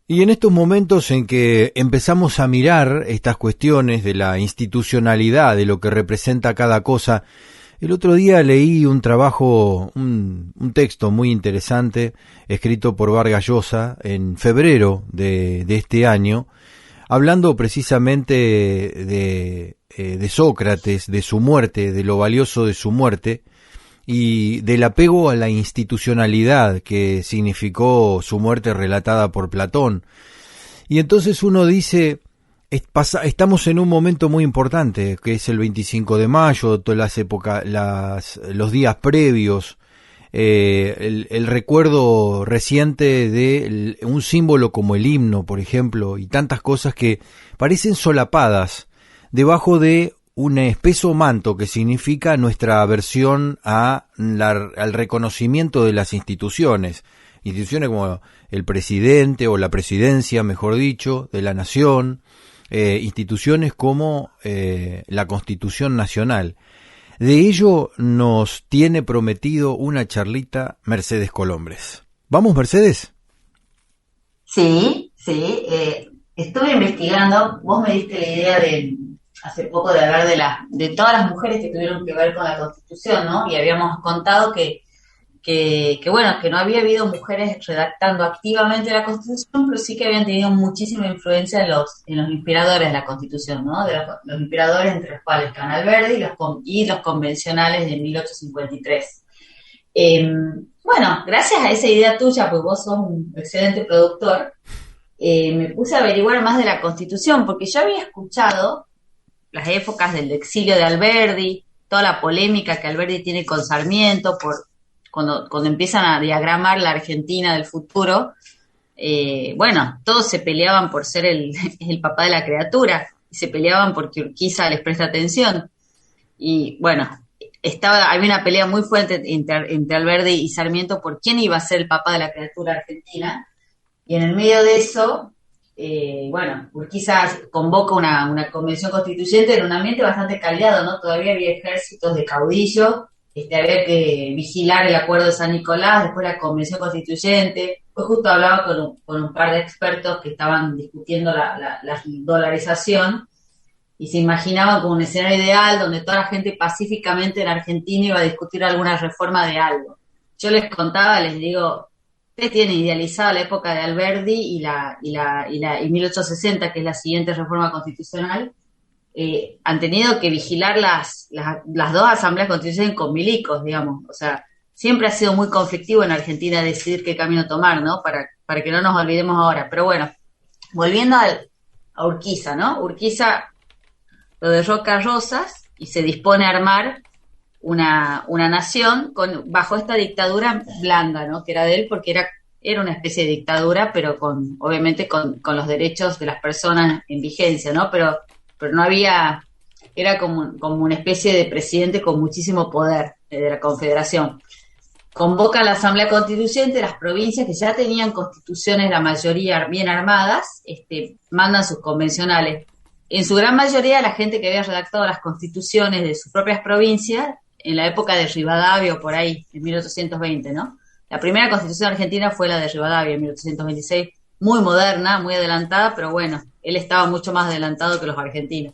Y en estos momentos en que empezamos a mirar estas cuestiones de la institucionalidad, de lo que representa cada cosa, el otro día leí un trabajo, un texto muy interesante, escrito por Vargas Llosa en febrero de este año, hablando precisamente de Sócrates, de su muerte, de lo valioso de su muerte, y del apego a la institucionalidad que significó su muerte relatada por Platón. Y entonces uno dice, estamos en un momento muy importante, que es el 25 de mayo, todas las épocas, los días previos, el recuerdo reciente de un símbolo como el himno, por ejemplo, y tantas cosas que parecen solapadas debajo de un espeso manto que significa nuestra aversión al reconocimiento de las instituciones como el presidente o la presidencia, mejor dicho, de la nación, instituciones como la Constitución Nacional. De ello nos tiene prometido una charlita Mercedes Colombres. ¿Vamos, Mercedes? Sí, sí. Estuve investigando. Vos me diste la idea de hace poco de hablar de todas las mujeres que tuvieron que ver con la Constitución, ¿no? Y habíamos contado que bueno, que no había habido mujeres redactando activamente la Constitución, pero sí que habían tenido muchísima influencia en los inspiradores de la Constitución, ¿no? De los inspiradores entre los cuales están Alberdi y los convencionales de 1853. Bueno, gracias a esa idea tuya, pues vos sos un excelente productor, me puse a averiguar más de la Constitución, porque yo había escuchado las épocas del exilio de Alberdi, toda la polémica que Alberdi tiene con Sarmiento, cuando empiezan a diagramar la Argentina del futuro. Bueno, todos se peleaban por ser el papá de la criatura, y se peleaban porque Urquiza les presta atención. Y bueno, había una pelea muy fuerte entre Alberdi y Sarmiento por quién iba a ser el papá de la criatura argentina. Y en el medio de eso, bueno, Urquiza convoca una convención constituyente en un ambiente bastante caldeado, ¿no? Todavía había ejércitos de caudillos, había que vigilar el acuerdo de San Nicolás, después la convención constituyente. Pues justo hablaba con un par de expertos que estaban discutiendo la dolarización, y se imaginaban como un escenario ideal donde toda la gente pacíficamente en Argentina iba a discutir alguna reforma de algo. Yo les contaba, les digo, ustedes tienen idealizada la época de Alberdi y 1860, que es la siguiente reforma constitucional. Han tenido que vigilar las dos asambleas constitucionales con milicos, digamos. O sea, siempre ha sido muy conflictivo en Argentina decidir qué camino tomar, ¿no? Para que no nos olvidemos ahora. Pero bueno, volviendo a Urquiza, ¿no? Urquiza lo derroca a Rosas y se dispone a armar una nación bajo esta dictadura blanda, ¿no? Que era de él, porque era una especie de dictadura, pero obviamente con los derechos de las personas en vigencia, ¿no? Pero no había, era como una especie de presidente con muchísimo poder de la Confederación. Convoca a la Asamblea Constituyente, las provincias que ya tenían constituciones, la mayoría bien armadas, mandan sus convencionales. En su gran mayoría, la gente que había redactado las constituciones de sus propias provincias, en la época de Rivadavia o por ahí, en 1820, ¿no? La primera constitución argentina fue la de Rivadavia, en 1826, muy moderna, muy adelantada, pero bueno, él estaba mucho más adelantado que los argentinos.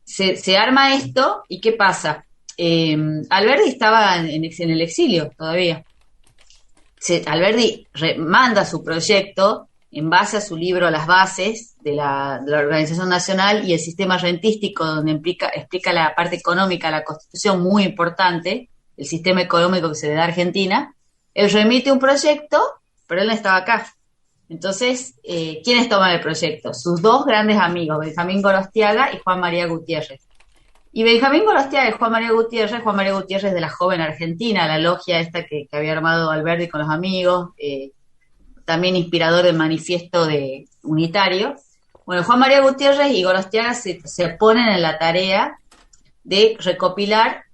Se arma esto, ¿y qué pasa? Alberdi estaba en el exilio todavía. Alberdi manda su proyecto en base a su libro Las Bases de la Organización Nacional y el sistema rentístico, donde explica la parte económica de la Constitución, muy importante, el sistema económico que se le da a Argentina. Él remite un proyecto, pero él no estaba acá. Entonces, ¿quiénes toman el proyecto? Sus dos grandes amigos, Benjamín Gorostiaga y Juan María Gutiérrez. Y Benjamín Gorostiaga y Juan María Gutiérrez de la Joven Argentina, la logia esta que había armado Alberdi con los amigos, también inspirador del manifiesto unitario. Bueno, Juan María Gutiérrez y Gorostiaga se ponen en la tarea de recopilar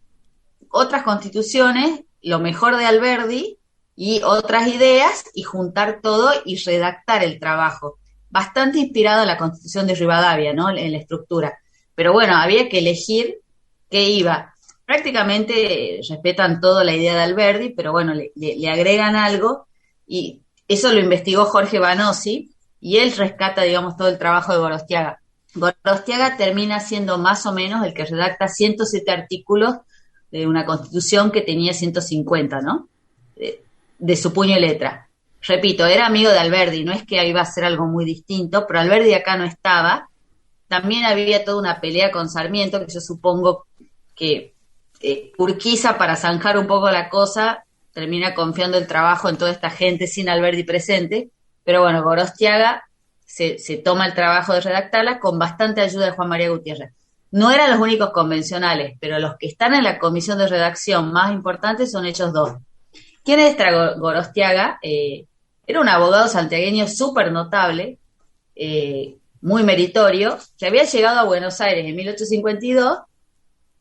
otras constituciones, lo mejor de Alberdi y otras ideas, y juntar todo y redactar el trabajo. Bastante inspirado en la Constitución de Rivadavia, ¿no? En la estructura. Pero bueno, había que elegir qué iba. Prácticamente respetan todo la idea de Alberdi, pero bueno, le agregan algo, y Eso lo investigó Jorge Banossi y él rescata, digamos, todo el trabajo de Gorostiaga. Gorostiaga termina siendo más o menos el que redacta 107 artículos de una constitución que tenía 150, ¿no? De su puño y letra. Repito, era amigo de Alberdi, no es que iba a ser algo muy distinto, pero Alberdi acá no estaba. También había toda una pelea con Sarmiento, que yo supongo que Urquiza, para zanjar un poco la cosa, termina confiando el trabajo en toda esta gente sin Alberdi presente, pero bueno, Gorostiaga se toma el trabajo de redactarla con bastante ayuda de Juan María Gutiérrez. No eran los únicos convencionales, pero los que están en la comisión de redacción más importantes son ellos dos. ¿Quién es Gorostiaga? Era un abogado santiagueño súper notable, muy meritorio, que había llegado a Buenos Aires en 1852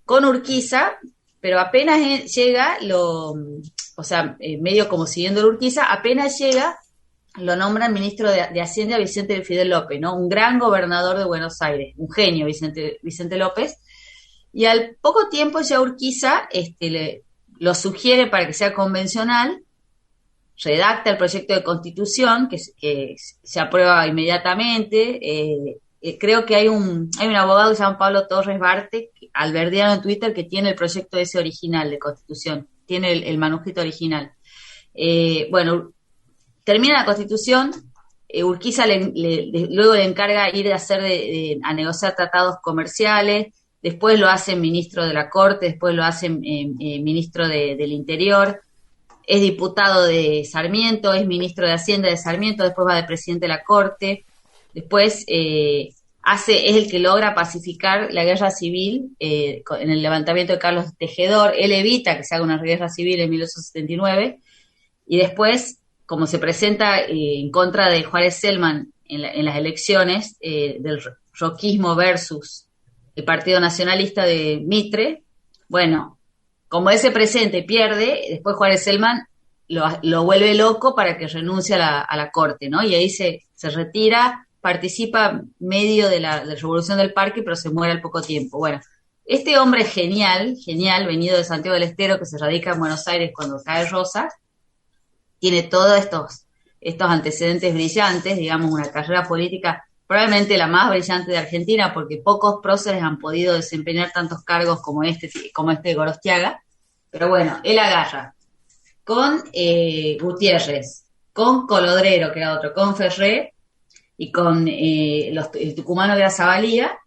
con Urquiza, pero apenas llega, medio como siguiendo a Urquiza, apenas llega, lo nombran ministro de Hacienda Vicente Fidel López, ¿no? Un gran gobernador de Buenos Aires, un genio Vicente López, y al poco tiempo ya Urquiza lo sugiere para que sea convencional, redacta el proyecto de constitución que se aprueba inmediatamente. Creo que hay un abogado que se llama Pablo Torres Barte, alberdiano en Twitter, que tiene el proyecto ese original de constitución, tiene el manuscrito original. Bueno, termina la constitución, Urquiza luego le encarga ir a negociar tratados comerciales, después lo hacen ministro de la Corte, después lo hacen ministro del Interior, es diputado de Sarmiento, es ministro de Hacienda de Sarmiento, después va de presidente de la Corte, después es el que logra pacificar la guerra civil en el levantamiento de Carlos Tejedor. Él evita que se haga una guerra civil en 1879, y después, como se presenta en contra de Juárez Celman en las elecciones del roquismo versus el Partido Nacionalista de Mitre, bueno, como ese presente pierde, después Juárez Celman lo vuelve loco para que renuncie a la corte, ¿no? Y ahí se retira, participa medio de la Revolución del Parque, pero se muere al poco tiempo. Bueno, este hombre genial, venido de Santiago del Estero, que se radica en Buenos Aires cuando cae Rosas, tiene todos estos antecedentes brillantes, digamos, una carrera política probablemente la más brillante de Argentina, porque pocos próceres han podido desempeñar tantos cargos como este Gorostiaga. Pero bueno, él agarra con Gutiérrez, con Colodrero, que era otro, con Ferré, y con el tucumano que era Zavalía,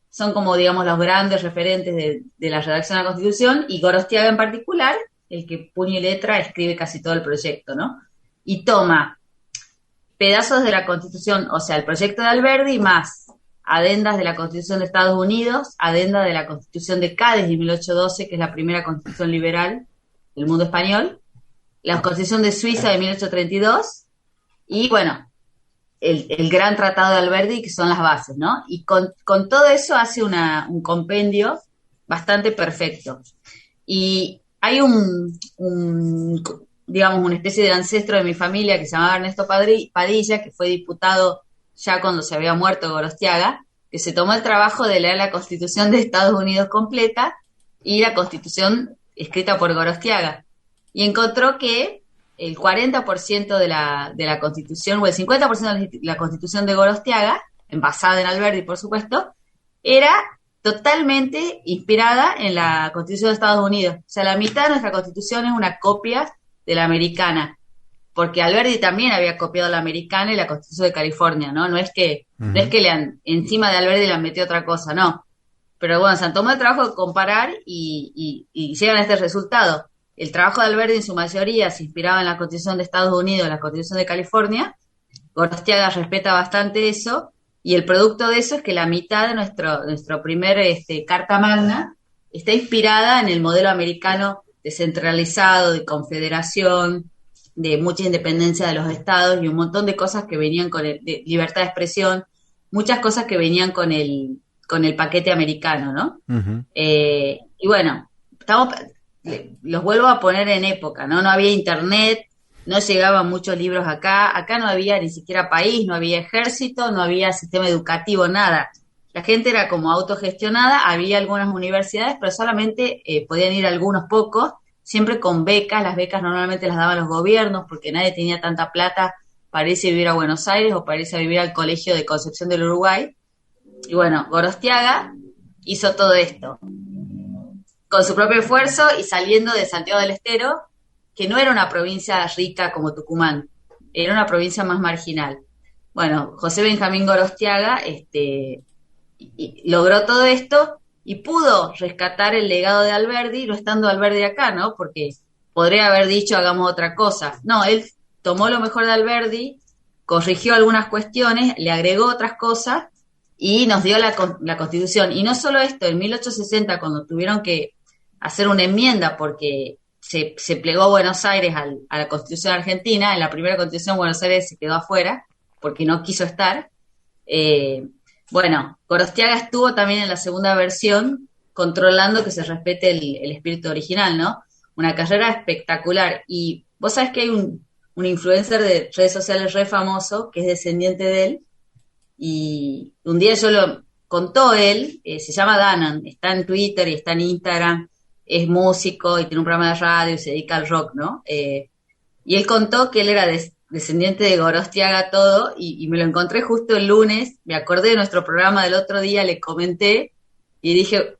son como, digamos, los grandes referentes de la redacción de la Constitución, y Gorostiaga en particular, el que puño y letra escribe casi todo el proyecto, ¿no? Y toma pedazos de la Constitución, o sea, el proyecto de Alberdi, más adendas de la Constitución de Estados Unidos, adenda de la Constitución de Cádiz de 1812, que es la primera constitución liberal del mundo español, la Constitución de Suiza de 1832, y bueno, el gran tratado de Alberdi, que son las bases, ¿no? Y con todo eso hace un compendio bastante perfecto. Y hay digamos, una especie de ancestro de mi familia que se llamaba Ernesto Padilla, que fue diputado ya cuando se había muerto Gorostiaga, que se tomó el trabajo de leer la Constitución de Estados Unidos completa y la Constitución escrita por Gorostiaga. Y encontró que el 40% de la Constitución, o el 50% de la Constitución de Gorostiaga, basada en Alberdi, por supuesto, era totalmente inspirada en la Constitución de Estados Unidos. O sea, la mitad de nuestra Constitución es una copia de la americana, porque Alberdi también había copiado la americana y la Constitución de California, ¿no? No es que encima de Alberdi le han metido otra cosa, no. Pero bueno, se han tomado el trabajo de comparar y llegan a este resultado. El trabajo de Alberdi en su mayoría se inspiraba en la Constitución de Estados Unidos, en la Constitución de California. Gorostiaga respeta bastante eso, y el producto de eso es que la mitad de nuestro primer Carta Magna está inspirada en el modelo americano descentralizado, de confederación, de mucha independencia de los estados y un montón de cosas que venían de libertad de expresión, muchas cosas que venían con el paquete americano, ¿no? Uh-huh. Y bueno, los vuelvo a poner en época, ¿no? No había internet, no llegaban muchos libros acá no había ni siquiera país, no había ejército, no había sistema educativo, nada. La gente era como autogestionada, había algunas universidades, pero solamente podían ir algunos pocos, siempre con becas. Las becas normalmente las daban los gobiernos porque nadie tenía tanta plata para irse a vivir a Buenos Aires o para irse a vivir al colegio de Concepción del Uruguay. Y bueno, Gorostiaga hizo todo esto con su propio esfuerzo y saliendo de Santiago del Estero, que no era una provincia rica como Tucumán, era una provincia más marginal. Bueno, José Benjamín Gorostiaga logró todo esto y pudo rescatar el legado de Alberdi, no estando Alberdi acá, ¿no? Porque podría haber dicho hagamos otra cosa. No, él tomó lo mejor de Alberdi, corrigió algunas cuestiones, le agregó otras cosas y nos dio la Constitución. Y no solo esto, en 1860, cuando tuvieron que hacer una enmienda porque se plegó Buenos Aires a la Constitución Argentina, en la primera Constitución Buenos Aires se quedó afuera porque no quiso estar. Bueno, Gorostiaga estuvo también en la segunda versión controlando que se respete el espíritu original, ¿no? Una carrera espectacular. Y vos sabés que hay un influencer de redes sociales re famoso que es descendiente de él, y un día yo lo contó él, se llama Danan, está en Twitter y está en Instagram, es músico y tiene un programa de radio y se dedica al rock, ¿no? Y él contó que él era descendiente de Gorostiaga todo, y me lo encontré justo el lunes, me acordé de nuestro programa del otro día, le comenté y dije,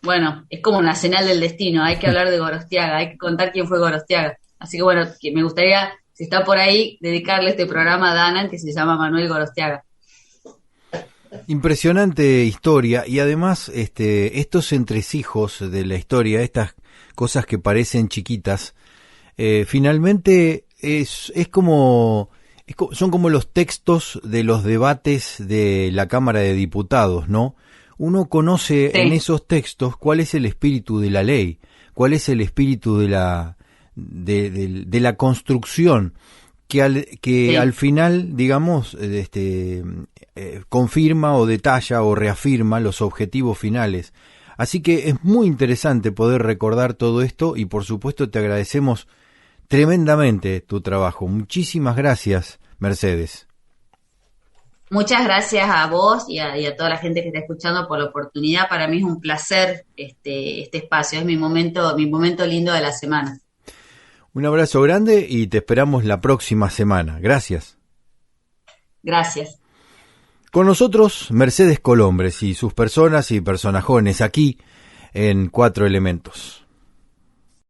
bueno, es como una señal del destino, hay que hablar de Gorostiaga, hay que contar quién fue Gorostiaga. Así que bueno, que me gustaría, si está por ahí, dedicarle este programa a Danan, que se llama Manuel Gorostiaga. Impresionante historia, y además estos entresijos de la historia, estas cosas que parecen chiquitas, finalmente son como los textos de los debates de la Cámara de Diputados, ¿no? Uno conoce en esos textos cuál es el espíritu de la ley, cuál es el espíritu de la construcción, que al final, digamos, confirma o detalla o reafirma los objetivos finales. Así que es muy interesante poder recordar todo esto, y por supuesto te agradecemos tremendamente tu trabajo. Muchísimas gracias, Mercedes. Muchas gracias a vos y a toda la gente que está escuchando por la oportunidad. Para mí es un placer este espacio, es mi momento lindo de la semana. Un abrazo grande y te esperamos la próxima semana. Gracias. Gracias. Con nosotros, Mercedes Colombres y sus personas y personajones aquí en Cuatro Elementos.